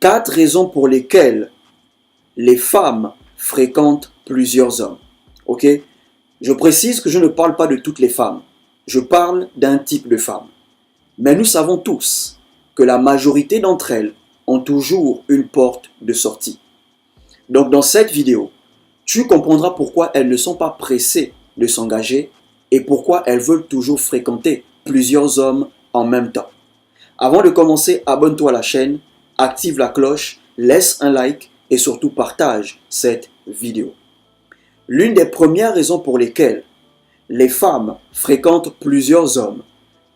4 raisons pour lesquelles les femmes fréquentent plusieurs hommes. Ok? Je précise que je ne parle pas de toutes les femmes. Je parle d'un type de femme. Mais nous savons tous que la majorité d'entre elles ont toujours une porte de sortie. Donc dans cette vidéo, tu comprendras pourquoi elles ne sont pas pressées de s'engager et pourquoi elles veulent toujours fréquenter plusieurs hommes en même temps. Avant de commencer, abonne-toi à la chaîne, active la cloche, laisse un like et surtout partage cette vidéo. L'une des premières raisons pour lesquelles les femmes fréquentent plusieurs hommes,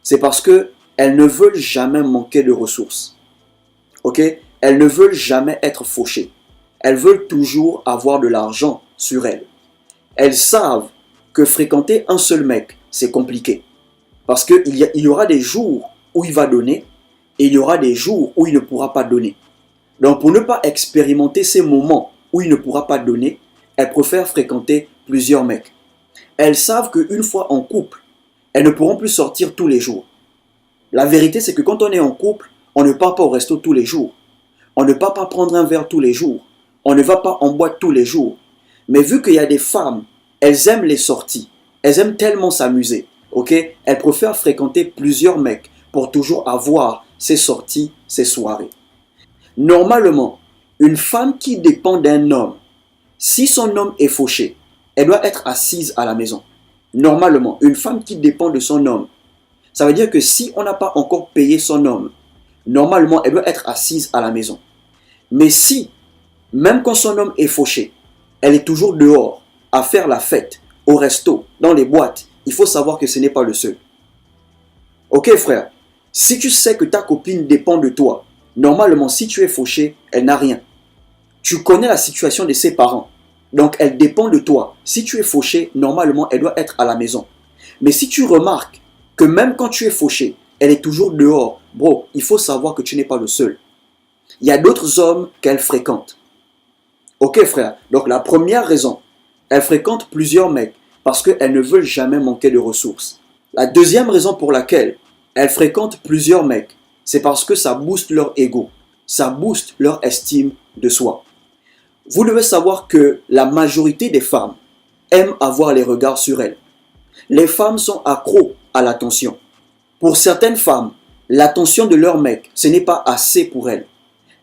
c'est parce qu'elles ne veulent jamais manquer de ressources. Ok? Elles ne veulent jamais être fauchées. Elles veulent toujours avoir de l'argent sur elles. Elles savent que fréquenter un seul mec, c'est compliqué. Parce qu'il y aura des jours où il va donner et il y aura des jours où il ne pourra pas donner. Donc pour ne pas expérimenter ces moments où il ne pourra pas donner, elles préfèrent fréquenter plusieurs mecs. Elles savent qu'une fois en couple, elles ne pourront plus sortir tous les jours. La vérité, c'est que quand on est en couple, on ne part pas au resto tous les jours. On ne part pas prendre un verre tous les jours. On ne va pas en boîte tous les jours. Mais vu qu'il y a des femmes, elles aiment les sorties. Elles aiment tellement s'amuser. Ok? Elles préfèrent fréquenter plusieurs mecs pour toujours avoir ces sorties, ces soirées. Normalement, une femme qui dépend d'un homme, si son homme est fauché, elle doit être assise à la maison. Normalement, une femme qui dépend de son homme, ça veut dire que si on n'a pas encore payé son homme, normalement, elle doit être assise à la maison. Mais si, même quand son homme est fauché, elle est toujours dehors, à faire la fête, au resto, dans les boîtes, il faut savoir que ce n'est pas le seul. Ok frère, si tu sais que ta copine dépend de toi, normalement si tu es fauché, elle n'a rien. Tu connais la situation de ses parents, donc elle dépend de toi. Si tu es fauché, normalement elle doit être à la maison. Mais si tu remarques que même quand tu es fauché, elle est toujours dehors, bro, il faut savoir que tu n'es pas le seul. Il y a d'autres hommes qu'elle fréquente. Ok frère, donc la première raison, elle fréquente plusieurs mecs parce qu'elles ne veulent jamais manquer de ressources. La deuxième raison pour laquelle elles fréquentent plusieurs mecs, c'est parce que ça booste leur ego, ça booste leur estime de soi. Vous devez savoir que la majorité des femmes aiment avoir les regards sur elles. Les femmes sont accros à l'attention. Pour certaines femmes, l'attention de leur mec, ce n'est pas assez pour elles.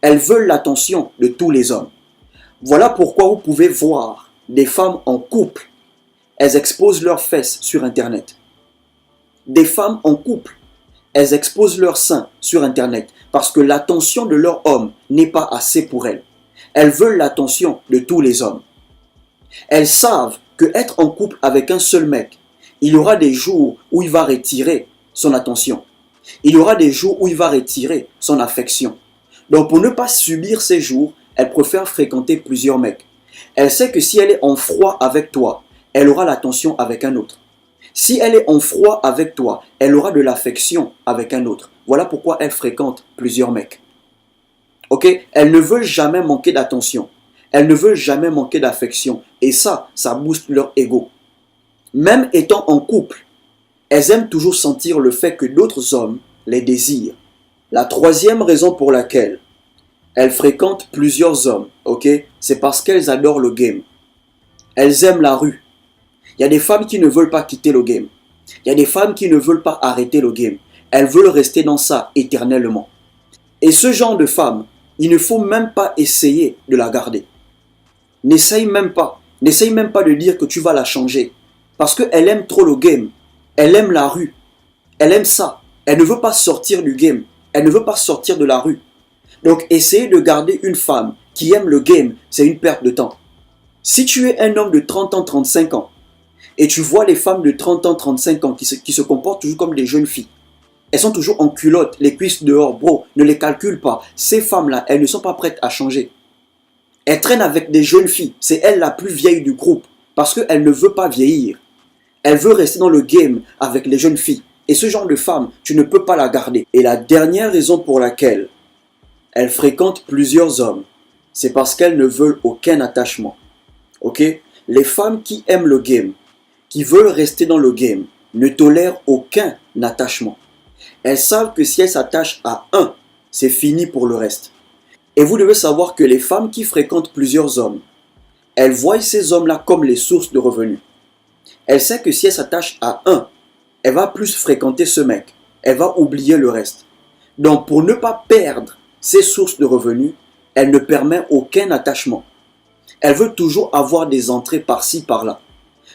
Elles veulent l'attention de tous les hommes. Voilà pourquoi vous pouvez voir des femmes en couple. Elles exposent leurs fesses sur Internet. Des femmes en couple, elles exposent leurs seins sur Internet parce que l'attention de leur homme n'est pas assez pour elles. Elles veulent l'attention de tous les hommes. Elles savent que être en couple avec un seul mec, il y aura des jours où il va retirer son attention. Il y aura des jours où il va retirer son affection. Donc pour ne pas subir ces jours, elle préfère fréquenter plusieurs mecs. Elle sait que si elle est en froid avec toi, elle aura l'attention avec un autre. Si elle est en froid avec toi, elle aura de l'affection avec un autre. Voilà pourquoi elle fréquente plusieurs mecs. Ok? Elles ne veulent jamais manquer d'attention. Elles ne veulent jamais manquer d'affection. Et ça booste leur ego. Même étant en couple, elles aiment toujours sentir le fait que d'autres hommes les désirent. La troisième raison pour laquelle elles fréquentent plusieurs hommes, ok, c'est parce qu'elles adorent le game. Elles aiment la rue. Il y a des femmes qui ne veulent pas quitter le game. Il y a des femmes qui ne veulent pas arrêter le game. Elles veulent rester dans ça éternellement. Et ce genre de femme, il ne faut même pas essayer de la garder. N'essaye même pas. N'essaye même pas de dire que tu vas la changer. Parce qu'elle aime trop le game. Elle aime la rue. Elle aime ça. Elle ne veut pas sortir du game. Elle ne veut pas sortir de la rue. Donc essayer de garder une femme qui aime le game, c'est une perte de temps. Si tu es un homme de 30 ans, 35 ans, et tu vois les femmes de 30 ans, 35 ans qui se comportent toujours comme des jeunes filles, elles sont toujours en culotte, les cuisses dehors, bro, ne les calcule pas. Ces femmes-là, elles ne sont pas prêtes à changer. Elles traînent avec des jeunes filles, c'est elle la plus vieille du groupe, parce qu'elle ne veut pas vieillir. Elle veut rester dans le game avec les jeunes filles. Et ce genre de femme, tu ne peux pas la garder. Et la dernière raison pour laquelle elles fréquentent plusieurs hommes, c'est parce qu'elles ne veulent aucun attachement. Ok? Les femmes qui aiment le game, qui veulent rester dans le game, ne tolèrent aucun attachement. Elles savent que si elles s'attachent à un, c'est fini pour le reste. Et vous devez savoir que les femmes qui fréquentent plusieurs hommes, elles voient ces hommes-là comme les sources de revenus. Elle sait que si elle s'attache à un, elle va plus fréquenter ce mec. Elle va oublier le reste. Donc pour ne pas perdre ses sources de revenus, elle ne permet aucun attachement. Elle veut toujours avoir des entrées par-ci, par-là.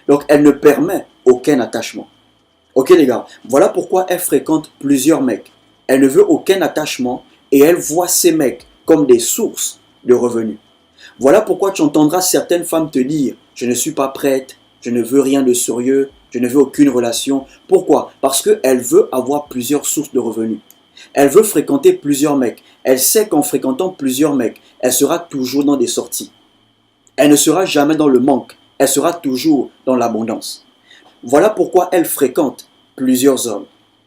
Donc elle ne permet aucun attachement. Ok les gars, voilà pourquoi elle fréquente plusieurs mecs. Elle ne veut aucun attachement et elle voit ces mecs comme des sources de revenus. Voilà pourquoi tu entendras certaines femmes te dire « Je ne suis pas prête, je ne veux rien de sérieux, je ne veux aucune relation. » Pourquoi? Parce qu'elle veut avoir plusieurs sources de revenus. Elle veut fréquenter plusieurs mecs. Elle sait qu'en fréquentant plusieurs mecs, elle sera toujours dans des sorties. Elle ne sera jamais dans le manque. Elle sera toujours dans l'abondance. Voilà pourquoi elle fréquente plusieurs hommes.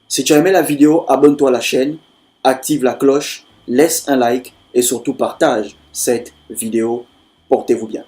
Si tu as aimé la vidéo, abonne-toi à la chaîne, active la cloche, laisse un like et surtout partage cette vidéo. Portez-vous bien.